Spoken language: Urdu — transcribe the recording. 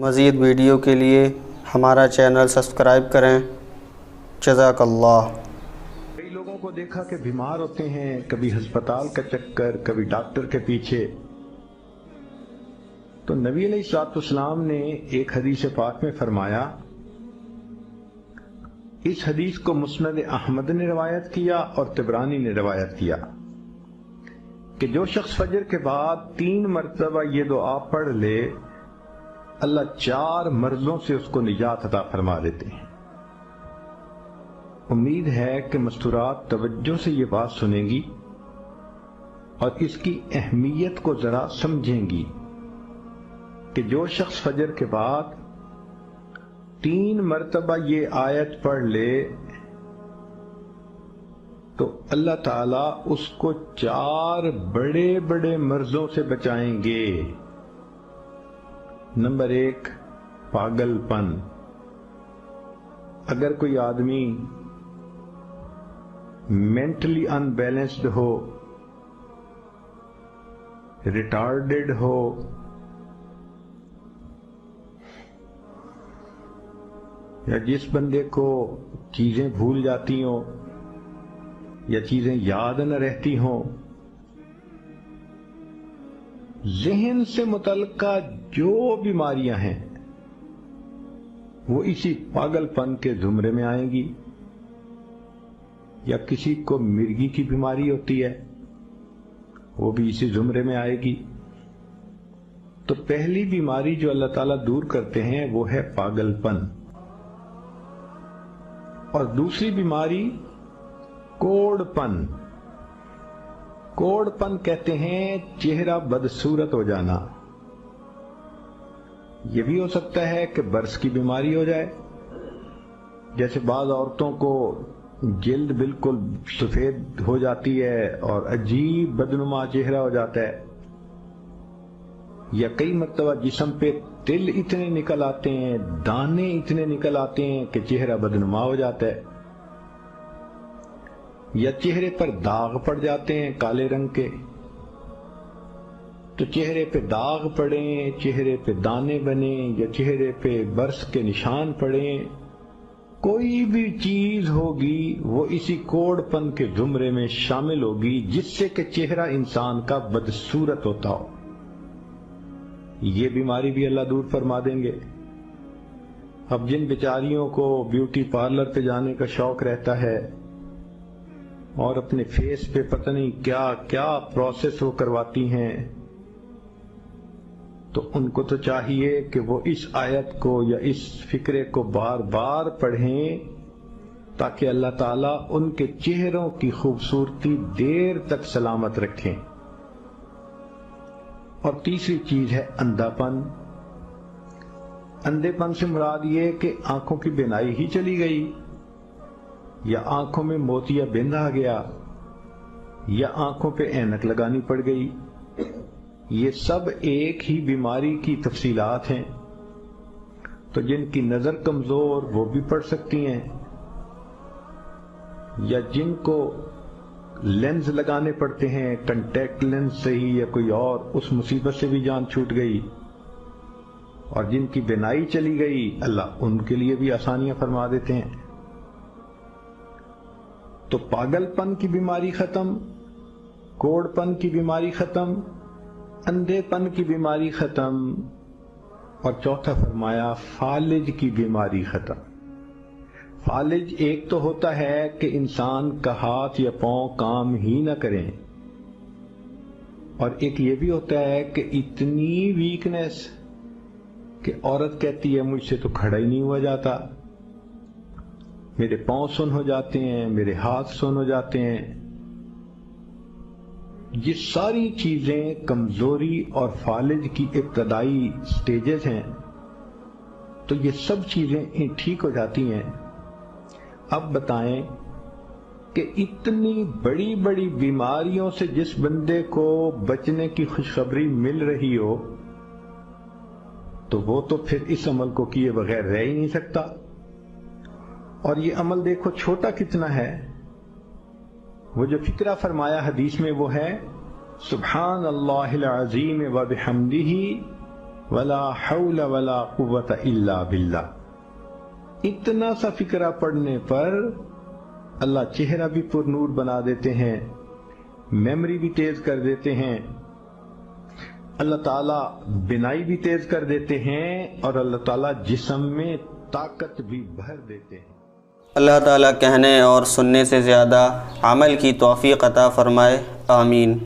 مزید ویڈیو کے لیے ہمارا چینل سبسکرائب کریں۔ جزاک اللہ۔ کئی لوگوں کو دیکھا کہ بیمار ہوتے ہیں، کبھی ہسپتال کا چکر، کبھی ڈاکٹر کے پیچھے، تو نبی علیہ الصلوۃ والسلام نے ایک حدیث پاک میں فرمایا، اس حدیث کو مسند احمد نے روایت کیا اور طبرانی نے روایت کیا کہ جو شخص فجر کے بعد 3 مرتبہ یہ دعا پڑھ لے، اللہ 4 مرضوں سے اس کو نجات عطا فرما دیتے ہیں۔ امید ہے کہ مستورات توجہ سے یہ بات سنیں گی اور اس کی اہمیت کو ذرا سمجھیں گی کہ جو شخص فجر کے بعد 3 مرتبہ یہ آیت پڑھ لے تو اللہ تعالیٰ اس کو 4 بڑے بڑے مرضوں سے بچائیں گے۔ نمبر 1، پاگل پن۔ اگر کوئی آدمی مینٹلی ان بیلنسڈ ہو، ریٹارڈڈ ہو، یا جس بندے کو چیزیں بھول جاتی ہوں یا چیزیں یاد نہ رہتی ہوں، ذہن سے متعلقہ جو بیماریاں ہیں وہ اسی پاگل پن کے زمرے میں آئیں گی۔ یا کسی کو مرگی کی بیماری ہوتی ہے، وہ بھی اسی زمرے میں آئے گی۔ تو پہلی بیماری جو اللہ تعالیٰ دور کرتے ہیں وہ ہے پاگل پن، اور دوسری بیماری کوڑ پن۔ کوڑ پن کہتے ہیں چہرہ بدصورت ہو جانا۔ یہ بھی ہو سکتا ہے کہ برس کی بیماری ہو جائے، جیسے بعض عورتوں کو جلد بالکل سفید ہو جاتی ہے اور عجیب بدنما چہرہ ہو جاتا ہے، یا کئی مرتبہ جسم پہ تل اتنے نکل آتے ہیں، دانے اتنے نکل آتے ہیں کہ چہرہ بدنما ہو جاتا ہے، یا چہرے پر داغ پڑ جاتے ہیں کالے رنگ کے۔ تو چہرے پہ داغ پڑیں، چہرے پہ دانے بنیں، یا چہرے پہ برس کے نشان پڑیں، کوئی بھی چیز ہوگی وہ اسی کوڑ پن کے زمرے میں شامل ہوگی، جس سے کہ چہرہ انسان کا بدصورت ہوتا ہو۔ یہ بیماری بھی اللہ دور فرما دیں گے۔ اب جن بیچاریوں کو بیوٹی پارلر پہ جانے کا شوق رہتا ہے اور اپنے فیس پہ پتہ نہیں کیا کیا پروسیس وہ کرواتی ہیں، تو ان کو تو چاہیے کہ وہ اس آیت کو یا اس فکرے کو بار بار پڑھیں تاکہ اللہ تعالیٰ ان کے چہروں کی خوبصورتی دیر تک سلامت رکھیں۔ اور تیسری چیز ہے اندھا پن۔ اندھے پن سے مراد یہ کہ آنکھوں کی بینائی ہی چلی گئی، یا آنکھوں میں موتیا بند آ گیا، یا آنکھوں پہ اینک لگانی پڑ گئی۔ یہ سب ایک ہی بیماری کی تفصیلات ہیں۔ تو جن کی نظر کمزور وہ بھی پڑھ سکتی ہیں، یا جن کو لینز لگانے پڑتے ہیں، کنٹیکٹ لینز سے ہی یا کوئی اور، اس مصیبت سے بھی جان چھوٹ گئی۔ اور جن کی بینائی چلی گئی، اللہ ان کے لیے بھی آسانیاں فرما دیتے ہیں۔ تو پاگل پن کی بیماری ختم، کوڑ پن کی بیماری ختم، اندھے پن کی بیماری ختم، اور چوتھا فرمایا فالج کی بیماری ختم۔ فالج ایک تو ہوتا ہے کہ انسان کا ہاتھ یا پاؤں کام ہی نہ کریں، اور ایک یہ بھی ہوتا ہے کہ اتنی ویکنس کہ عورت کہتی ہے مجھ سے تو کھڑا ہی نہیں ہوا جاتا، میرے پاؤں سن ہو جاتے ہیں، میرے ہاتھ سن ہو جاتے ہیں۔ یہ ساری چیزیں کمزوری اور فالج کی ابتدائی سٹیجز ہیں۔ تو یہ سب چیزیں ٹھیک ہو جاتی ہیں۔ اب بتائیں کہ اتنی بڑی بڑی بیماریوں سے جس بندے کو بچنے کی خوشخبری مل رہی ہو، تو وہ تو پھر اس عمل کو کیے بغیر رہ ہی نہیں سکتا۔ اور یہ عمل دیکھو چھوٹا کتنا ہے۔ وہ جو فکرہ فرمایا حدیث میں وہ ہے سبحان اللہ العظیم و بحمدہ ولا حول ولا قوت الا باللہ. اتنا سا فقرہ پڑھنے پر اللہ چہرہ بھی پر نور بنا دیتے ہیں، میموری بھی تیز کر دیتے ہیں، اللہ تعالیٰ بینائی بھی تیز کر دیتے ہیں، اور اللہ تعالیٰ جسم میں طاقت بھی بھر دیتے ہیں. اللہ تعالیٰ کہنے اور سننے سے زیادہ عمل کی توفیق عطا فرمائے. آمین.